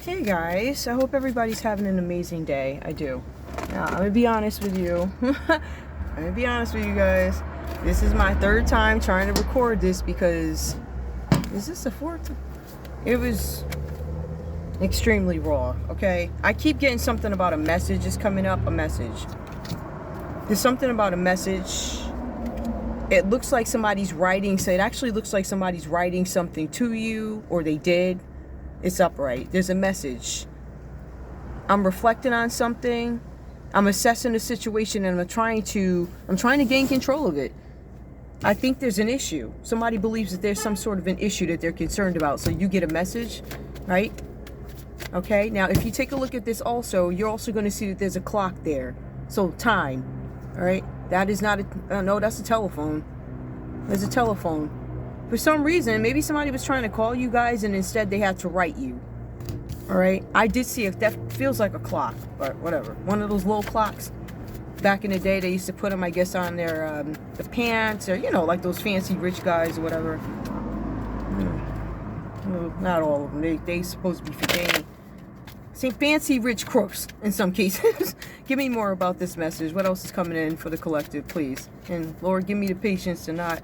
Hey guys, I hope everybody's having an amazing day. I do. Now, I'm gonna be honest with you. I'm gonna be honest with you guys. This is my third time trying to record this because is this the fourth? It was extremely raw, okay? I keep getting something about a message is coming up, a message. There's something about a message. It looks like somebody's writing, so it actually looks like somebody's writing something to you, or they did. It's upright. There's a message. I'm reflecting on something. I'm assessing the situation, and I'm trying to gain control of it. I think there's an issue. Somebody believes that there's some sort of an issue that they're concerned about. So you get a message, right? Okay. Now, if you take a look at this also, you're also going to see that there's a clock there. So time, all right? That is not a, no, that's a telephone. There's a telephone. For some reason, maybe somebody was trying to call you guys and instead they had to write you. All right. I did see if that feels like a clock, but whatever. One of those little clocks. Back in the day, they used to put them, I guess, on their the pants, or like those fancy rich guys or whatever. Well, not all of them. They supposed to be for fancy rich crooks in some cases. Give me more about this message. What else is coming in for the collective, please? And Lord, give me the patience to not.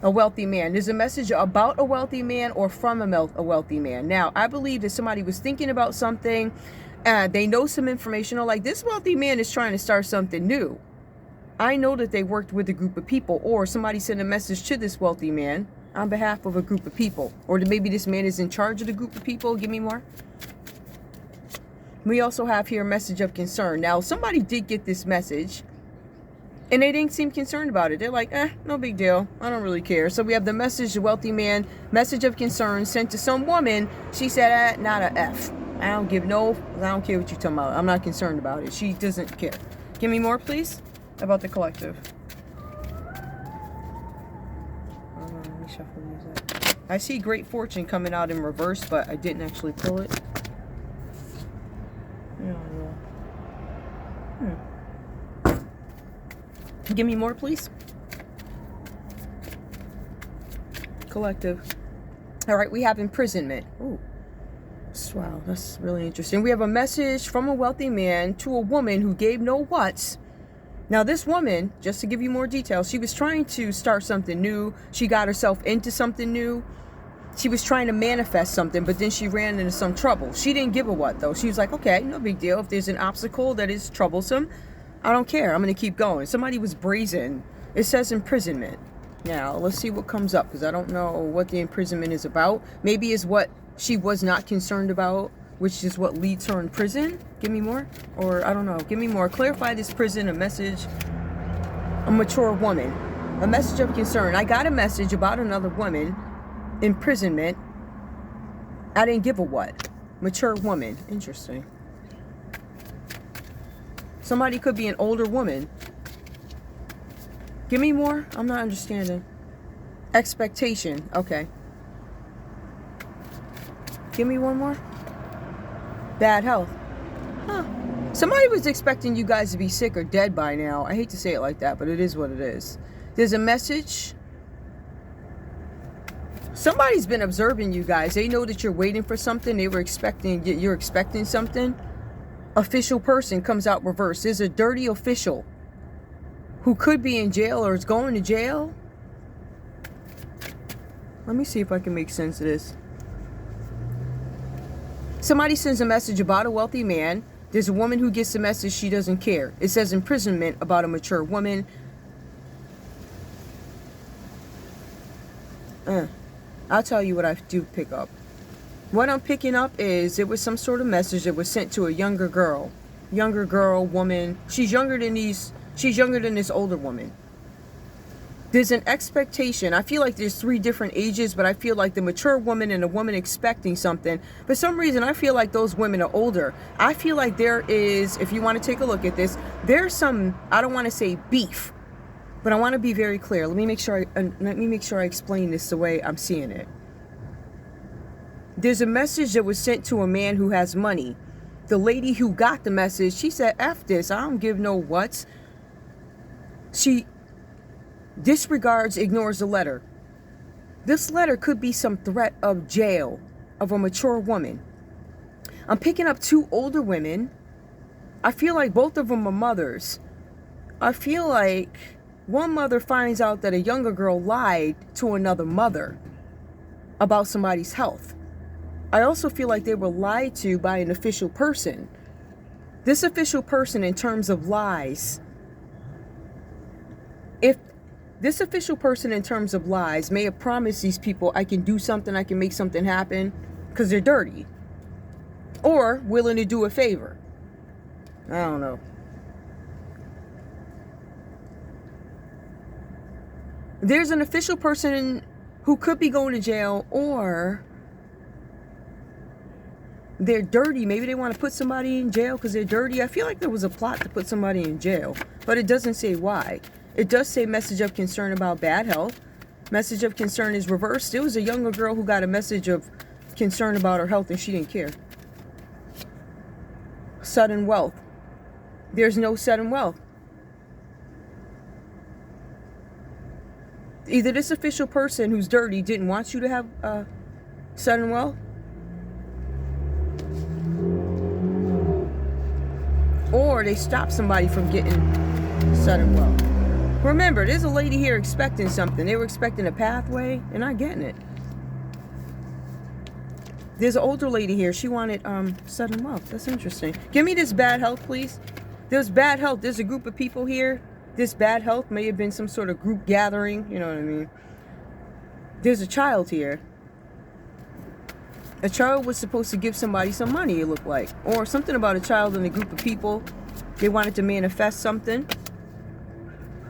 A wealthy man. There's a message about a wealthy man or from a wealthy man. Now, I believe that somebody was thinking about something. They know some information. Or like, this wealthy man is trying to start something new. I know that they worked with a group of people, or somebody sent a message to this wealthy man on behalf of a group of people. Or maybe this man is in charge of the group of people. Give me more. We also have here a message of concern. Now, somebody did get this message. And they didn't seem concerned about it. They're like, no big deal. I don't really care. So we have the message, the wealthy man, message of concern sent to some woman. She said, not a F. I don't care what you're talking about. I'm not concerned about it. She doesn't care. Give me more, please, about the collective. Let me shuffle these up. I see great fortune coming out in reverse, but I didn't actually pull it. Give me more, please. Collective. All right, we have imprisonment. Ooh. Wow, that's really interesting. We have a message from a wealthy man to a woman who gave no whats. Now, this woman, just to give you more details, she was trying to start something new. She got herself into something new. She was trying to manifest something, but then she ran into some trouble. She didn't give a what, though. She was like, okay, no big deal. If there's an obstacle that is troublesome, I don't care. I'm going to keep going. Somebody was brazen. It says imprisonment. Now, let's see what comes up, because I don't know what the imprisonment is about. Maybe it's what she was not concerned about, which is what leads her in prison. Give me more. Or, I don't know. Give me more. Clarify this prison, a message. A mature woman. A message of concern. I got a message about another woman. Imprisonment. I didn't give a what. Mature woman. Interesting. Somebody could be an older woman. Give me more. I'm not understanding. Expectation. Okay. Give me one more. Bad health. Huh. Somebody was expecting you guys to be sick or dead by now. I hate to say it like that, but it is what it is. There's a message. Somebody's been observing you guys. They know that you're waiting for something. You're expecting something. Official person comes out reverse. There's a dirty official who could be in jail or is going to jail. Let me see if I can make sense of this. Somebody sends a message about a wealthy man. There's a woman who gets the message she doesn't care. It says imprisonment about a mature woman. I'll tell you what I do pick up. What I'm picking up is it was some sort of message that was sent to a younger girl, woman. She's younger than this older woman. There's an expectation. I feel like there's 3 different ages, but I feel like the mature woman and the woman expecting something. For some reason, I feel like those women are older. I feel like there is, if you want to take a look at this, there's some, I don't want to say beef, but I want to be very clear. Let me make sure I explain this the way I'm seeing it. There's a message that was sent to a man who has money. The lady who got the message, she said, F this, I don't give no whats. She disregards, ignores the letter. This letter could be some threat of jail of a mature woman. I'm picking up 2 older women. I feel like both of them are mothers. I feel like one mother finds out that a younger girl lied to another mother about somebody's health. I also feel like they were lied to by an official person. This official person, in terms of lies, if this official person in terms of lies may have promised these people, I can do something, I can make something happen, because they're dirty. Or willing to do a favor. I don't know. There's an official person who could be going to jail, or they're dirty. Maybe they want to put somebody in jail because they're dirty. I feel like there was a plot to put somebody in jail, but it doesn't say why. It does say message of concern about bad health. Message of concern is reversed. There was a younger girl who got a message of concern about her health and she didn't care. Sudden wealth. There's no sudden wealth. Either this official person who's dirty didn't want you to have sudden wealth, or they stopped somebody from getting sudden wealth. Remember, there's a lady here expecting something. They were expecting a pathway and not getting it. There's an older lady here. She wanted sudden wealth. That's interesting. Give me this bad health, please. There's bad health. There's a group of people here. This bad health may have been some sort of group gathering. You know what I mean? There's a child here. A child was supposed to give somebody some money, it looked like. Or something about a child in a group of people. They wanted to manifest something.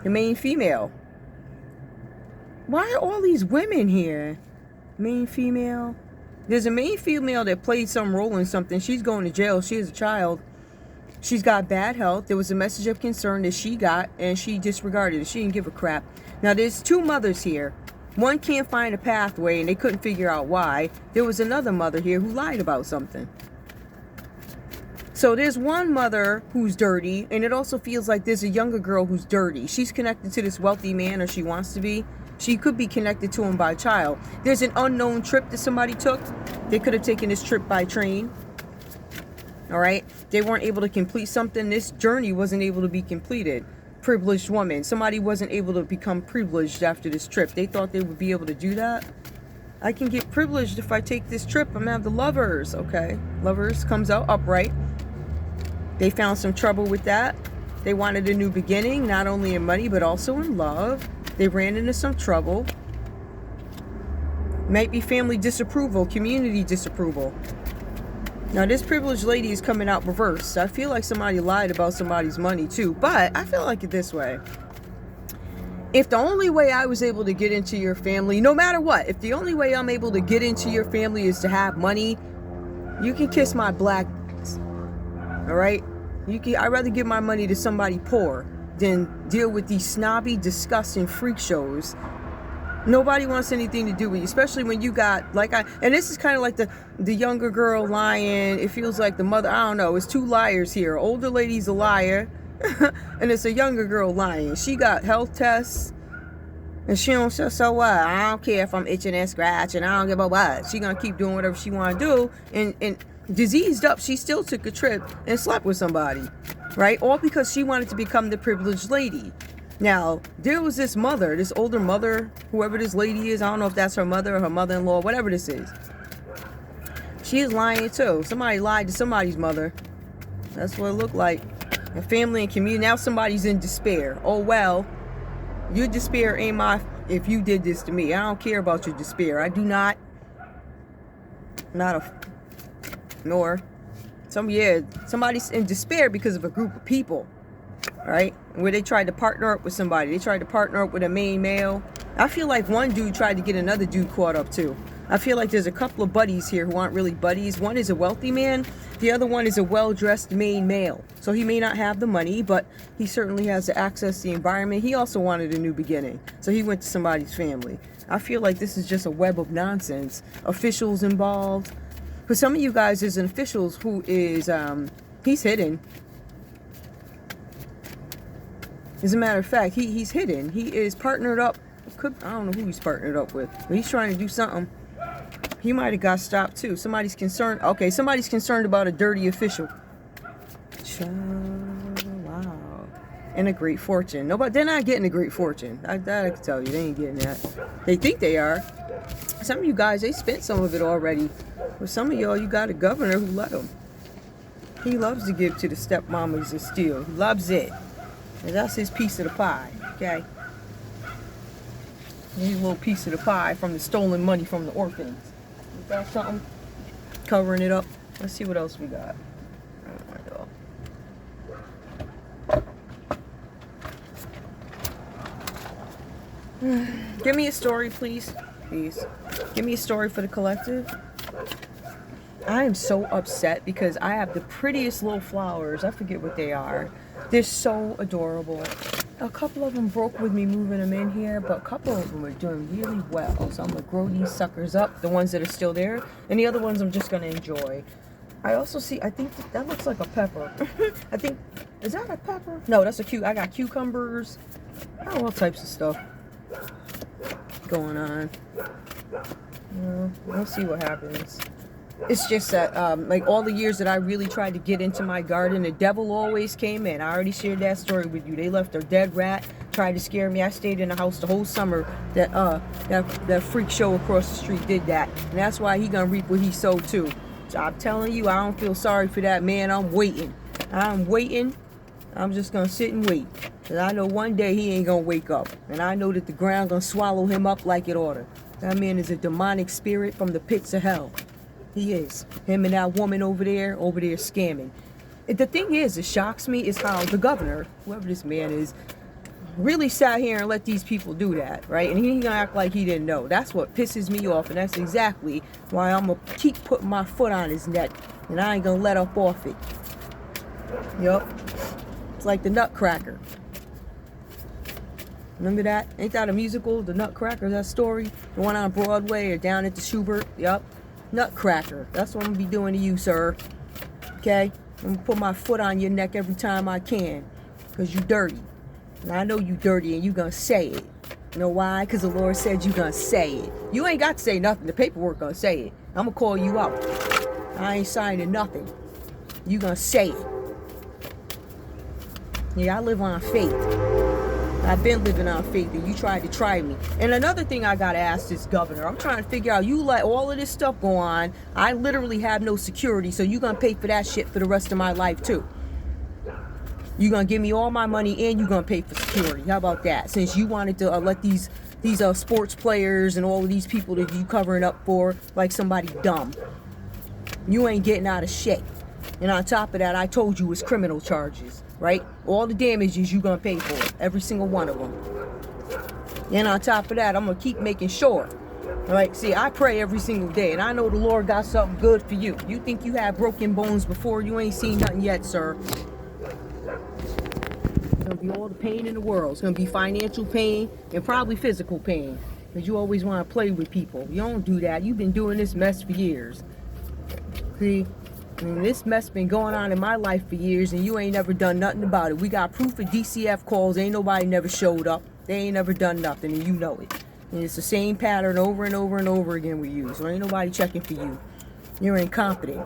The main female. Why are all these women here? Main female. There's a main female that played some role in something. She's going to jail. She is a child. She's got bad health. There was a message of concern that she got, and she disregarded it. She didn't give a crap. Now, there's 2 mothers here. One can't find a pathway, and they couldn't figure out why. There was another mother here who lied about something. So there's one mother who's dirty, and it also feels like there's a younger girl who's dirty. She's connected to this wealthy man, or she wants to be. She could be connected to him by child. There's an unknown trip that somebody took. They could have taken this trip by train. All right? They weren't able to complete something. This journey wasn't able to be completed. Privileged woman. Somebody wasn't able to become privileged after this trip. They thought they would be able to do that. I can get privileged if I take this trip. I'm going to have the Lovers. Okay. Lovers comes out upright. They found some trouble with that. They wanted a new beginning, not only in money, but also in love. They ran into some trouble. Might be family disapproval, community disapproval. Now, this privileged lady is coming out reversed. I feel like somebody lied about somebody's money, too. But I feel like it this way. If the only way I was able to get into your family, no matter what, if the only way I'm able to get into your family is to have money, you can kiss my black ass. All right? I'd rather give my money to somebody poor than deal with these snobby, disgusting freak shows. Nobody wants anything to do with you, especially when you got, and this is kind of like the younger girl lying. It feels like the mother, I don't know, it's 2 liars here. Older lady's a liar, and it's a younger girl lying. She got health tests, and she don't say, so what? I don't care if I'm itching and scratching, I don't give a what. She gonna keep doing whatever she wanna do, and diseased up, she still took a trip and slept with somebody, right? All because she wanted to become the privileged lady. Now, there was this mother, this older mother, whoever this lady is, I don't know if that's her mother or her mother-in-law, whatever this is. She is lying too. Somebody lied to somebody's mother. That's what it looked like. And family and community. Now somebody's in despair. Oh, well, your despair ain't if you did this to me. I don't care about your despair. I do not. Somebody's in despair because of a group of people. Right? Where they tried to partner up with somebody. They tried to partner up with a main male. I feel like one dude tried to get another dude caught up too. I feel like there's a couple of buddies here who aren't really buddies. One is a wealthy man. The other one is a well-dressed main male. So he may not have the money, but he certainly has the access to the environment. He also wanted a new beginning. So he went to somebody's family. I feel like this is just a web of nonsense. Officials involved. For some of you guys, there's an official who is, he's hidden. As a matter of fact, he's hidden. He is partnered up. I don't know who he's partnered up with, but he's trying to do something. He might have got stopped too. Somebody's concerned. Okay, somebody's concerned about a dirty official. Wow. And a great fortune. Nobody, they're not getting a great fortune. I can tell you, they ain't getting that. They think they are. Some of you guys, they spent some of it already. But some of y'all, you got a governor who let them. He loves to give to the stepmamas and steal. He loves it. And that's his piece of the pie, okay? His little piece of the pie from the stolen money from the orphans. Is that something? Covering it up. Let's see what else we got. Give me a story, please. Please. Give me a story for the collective. I am so upset because I have the prettiest little flowers. I forget what they are. They're so adorable. A couple of them broke with me moving them in here, but a couple of them are doing really well. So I'm going to grow these suckers up, the ones that are still there. And the other ones I'm just going to enjoy. I also see, I think that looks like a pepper. I think, is that a pepper? No, that's I got cucumbers. I all types of stuff going on. We'll see what happens. It's just that, like all the years that I really tried to get into my garden, the devil always came in. I already shared that story with you. They left a dead rat, tried to scare me. I stayed in the house the whole summer. That freak show across the street did that. And that's why he gonna reap what he sowed too. So I'm telling you, I don't feel sorry for that man. I'm waiting. I'm just gonna sit and wait. Cause I know one day he ain't gonna wake up. And I know that the ground gonna swallow him up like it oughta. That man is a demonic spirit from the pits of hell. He is. Him and that woman over there scamming. The thing is, it shocks me is how the governor, whoever this man is, really sat here and let these people do that, right? And he gonna act like he didn't know. That's what pisses me off, and that's exactly why I'm gonna keep putting my foot on his neck, and I ain't gonna let up off it. Yup. It's like the Nutcracker. Remember that? Ain't that a musical, the Nutcracker, that story? The one on Broadway or down at the Schubert? Yup. Nutcracker. That's what I'm gonna be doing to you, sir. Okay? I'm gonna put my foot on your neck every time I can. Because you dirty. And I know you dirty and you gonna say it. You know why? Because the Lord said you gonna say it. You ain't got to say nothing. The paperwork gonna say it. I'm gonna call you out. I ain't signing nothing. You gonna say it. Yeah, I live on faith. I've been living on faith, and you tried to try me. And another thing I gotta ask this governor, I'm trying to figure out, you let all of this stuff go on. I literally have no security, so you gonna pay for that shit for the rest of my life too. You gonna give me all my money, and you gonna pay for security. How about that? Since you wanted to let these sports players and all of these people that you covering up for like somebody dumb. You ain't getting out of shape. And on top of that, I told you it's criminal charges. Right? All the damages you gonna pay for. Every single one of them. And on top of that, I'm gonna keep making sure. Right? See, I pray every single day, and I know the Lord got something good for you. You think you have broken bones before? You ain't seen nothing yet, sir. It's gonna be all the pain in the world. It's gonna be financial pain and probably physical pain. Because you always want to play with people. You don't do that. You've been doing this mess for years. See? And this mess been going on in my life for years, and you ain't never done nothing about it. We got proof of DCF calls. Ain't nobody never showed up. They ain't never done nothing, and you know it. And it's the same pattern over and over and over again with you. So ain't nobody checking for you. You're incompetent.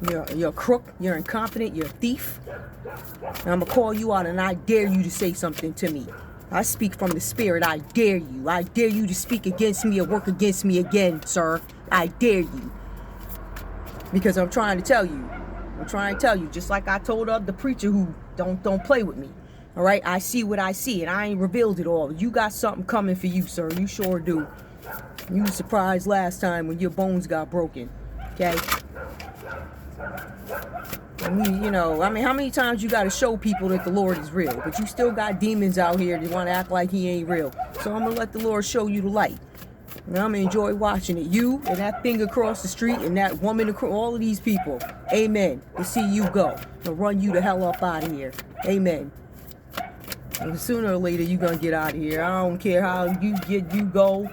You're a crook. You're incompetent. You're a thief. And I'm gonna call you out, and I dare you to say something to me. I speak from the spirit. I dare you. I dare you to speak against me or work against me again, sir. I dare you. Because I'm trying to tell you. I'm trying to tell you. Just like I told the preacher who don't play with me. All right? I see what I see, and I ain't revealed it all. You got something coming for you, sir. You sure do. You was surprised last time when your bones got broken. Okay? You know, I mean, how many times you got to show people that the Lord is real? But you still got demons out here that want to act like he ain't real. So I'm going to let the Lord show you the light. And I'm going to enjoy watching it. You and that thing across the street and that woman across, all of these people. Amen. To see you go. And run you the hell up out of here. Amen. And sooner or later, you're going to get out of here. I don't care how you go.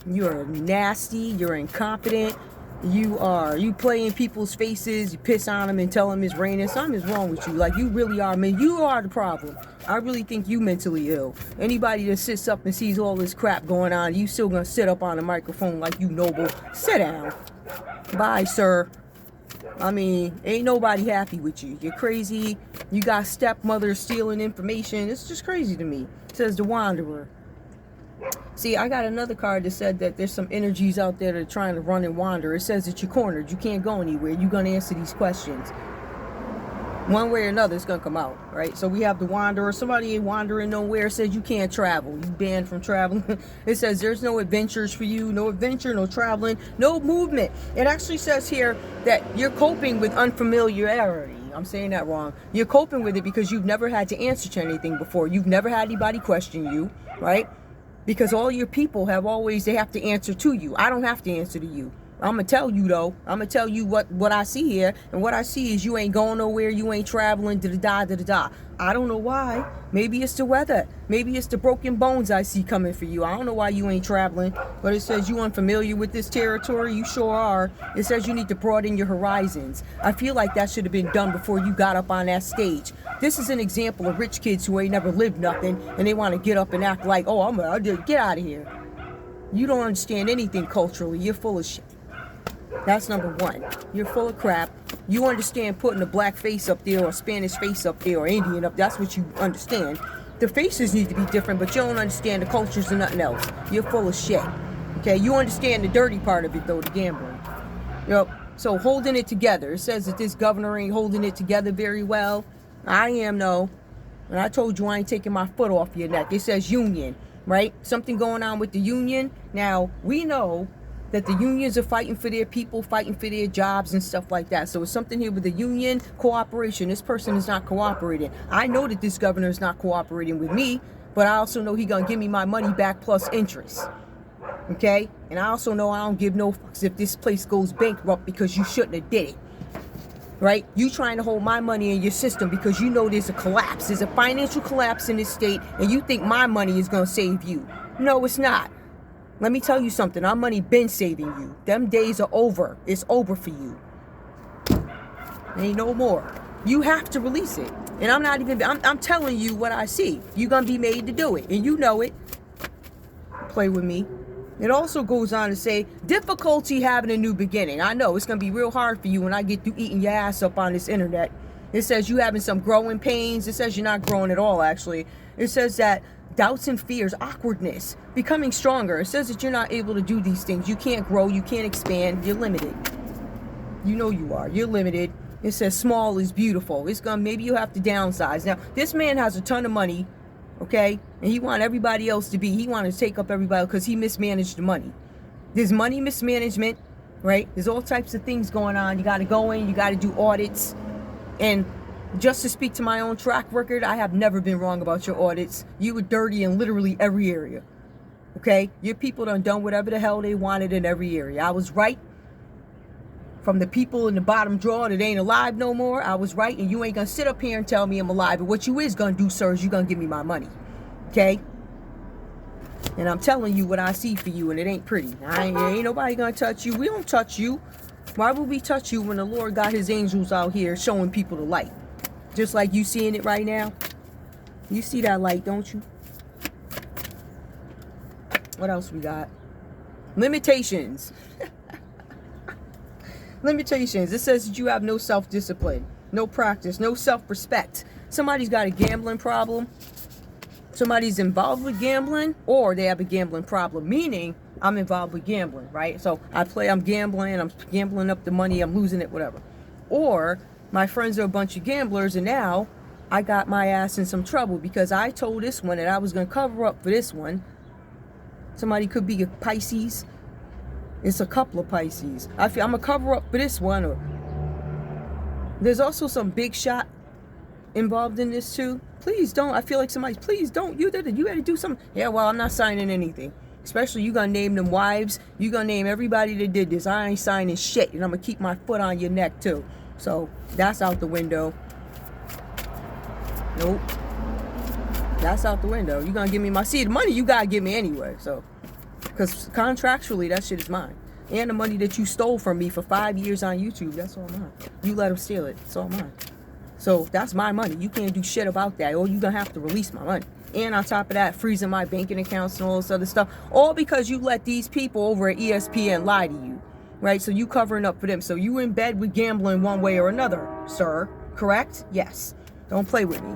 You're nasty. You're incompetent. You play in people's faces, you piss on them and tell them it's raining. Something is wrong with you. Like, you really are, man. You are the problem. I really think you mentally ill. Anybody that sits up and sees all this crap going on, you still gonna sit up on the microphone like you noble. Sit down. Bye, sir. I mean, ain't nobody happy with you. You're crazy. You got stepmother stealing information. It's just crazy to me. It says the Wanderer. See, I got another card that said that there's some energies out there that are trying to run and wander. It says that you're cornered. You can't go anywhere. You're going to answer these questions. One way or another, it's going to come out, right? So we have the Wanderer. Somebody ain't wandering nowhere. It says you can't travel. You banned from traveling. It says there's no adventures for you. No adventure, no traveling, no movement. It actually says here that you're coping with unfamiliarity. I'm saying that wrong. You're coping with it because you've never had to answer to anything before. You've never had anybody question you, right? Because all your people they have to answer to you. I don't have to answer to you. I'm going to tell you, though. I'm going to tell you what I see here. And what I see is you ain't going nowhere. You ain't traveling, da-da-da, da-da-da. I don't know why. Maybe it's the weather. Maybe it's the broken bones I see coming for you. I don't know why you ain't traveling. But it says you unfamiliar with this territory. You sure are. It says you need to broaden your horizons. I feel like that should have been done before you got up on that stage. This is an example of rich kids who ain't never lived nothing. And they want to get up and act like, oh, get out of here. You don't understand anything culturally. You're full of shit. That's number one. You're full of crap. You understand putting a black face up there or a Spanish face up there or Indian up. That's what you understand. The faces need to be different, but you don't understand the cultures and nothing else. You're full of shit. Okay, you understand the dirty part of it, though, the gambling. Yep. So holding it together. It says that this governor ain't holding it together very well. I am, though. And I told you I ain't taking my foot off your neck. It says union, right? Something going on with the union. Now, we know that the unions are fighting for their people, fighting for their jobs and stuff like that. So it's something here with the union cooperation. This person is not cooperating. I know that this governor is not cooperating with me, but I also know he gonna give me my money back plus interest. Okay? And I also know I don't give no fucks if this place goes bankrupt because you shouldn't have did it. Right? You trying to hold my money in your system because you know there's a collapse. There's a financial collapse in this state, and you think my money is gonna save you. No, it's not. Let me tell you something. Our money been saving you. Them days are over. It's over for you. Ain't no more. You have to release it. And I'm telling you what I see. You're going to be made to do it. And you know it. Play with me. It also goes on to say, difficulty having a new beginning. I know it's going to be real hard for you when I get through eating your ass up on this internet. It says you having some growing pains. It says you're not growing at all, actually. It says that doubts and fears, awkwardness, becoming stronger. It says that you're not able to do these things. You can't grow. You can't expand. You're limited. You know you are. You're limited. It says small is beautiful. It's gonna, maybe you have to downsize. Now, this man has a ton of money, okay? And he want everybody else to be. He want to take up everybody because he mismanaged the money. There's money mismanagement, right? There's all types of things going on. You got to go in. You got to do audits. And just to speak to my own track record, I have never been wrong about your audits. You were dirty in literally every area. Okay? Your people done whatever the hell they wanted in every area. I was right. From the people in the bottom drawer that ain't alive no more, I was right, and you ain't gonna sit up here and tell me I'm alive. But what you is gonna do, sir, is you gonna give me my money. Okay? And I'm telling you what I see for you, and it ain't pretty. Ain't nobody gonna touch you. We don't touch you. Why would we touch you when the Lord got his angels out here showing people the light? Just like you seeing it right now. You see that light, don't you? What else we got? Limitations. Limitations. It says that you have no self-discipline, no practice, no self-respect. Somebody's got a gambling problem. Somebody's involved with gambling, or they have a gambling problem, meaning I'm involved with gambling, right? So I'm gambling up the money, I'm losing it, whatever. Or my friends are a bunch of gamblers, and now I got my ass in some trouble because I told this one that I was going to cover up for this one. Somebody could be a Pisces. It's a couple of Pisces. I'm going to cover up for this one. Or there's also some big shot involved in this too. Please don't. I feel like somebody's, please don't. You did it. You had to do something. Yeah, well, I'm not signing anything. Especially you going to name them wives. You going to name everybody that did this. I ain't signing shit. And I'm going to keep my foot on your neck too. So that's out the window. Nope. That's out the window. You're going to give me my seed. The money you got to give me anyway. So, because contractually that shit is mine. And the money that you stole from me for 5 years on YouTube, that's all mine. You let them steal it, it's all mine. So that's my money. You can't do shit about that, or you're gonna have to release my money. And on top of that, freezing my banking accounts and all this other stuff, all because you let these people over at ESPN lie to you, right? So you covering up for them. So you in bed with gambling one way or another, sir, correct? Yes. Don't play with me.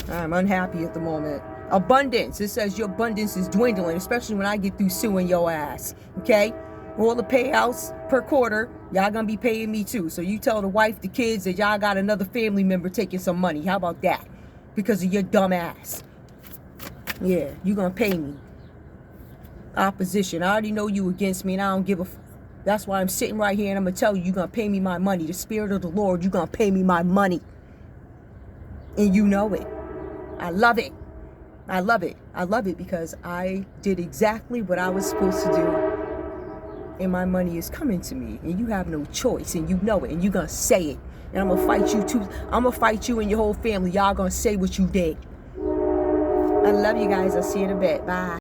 I'm unhappy at the moment. Abundance. It says your abundance is dwindling, especially when I get through suing your ass, okay? All the payouts per quarter, y'all gonna be paying me too. So you tell the wife, the kids that y'all got another family member taking some money. How about that? Because of your dumb ass. Yeah, you gonna pay me. Opposition. I already know you against me and I don't give a f. That's why I'm sitting right here and I'm gonna tell you, you're gonna pay me my money. The Spirit of the Lord, you're gonna pay me my money. And you know it. I love it. I love it. I love it because I did exactly what I was supposed to do. And my money is coming to me. And you have no choice. And you know it. And you're going to say it. And I'm going to fight you too. I'm going to fight you and your whole family. Y'all going to say what you did. I love you guys. I'll see you in a bit. Bye.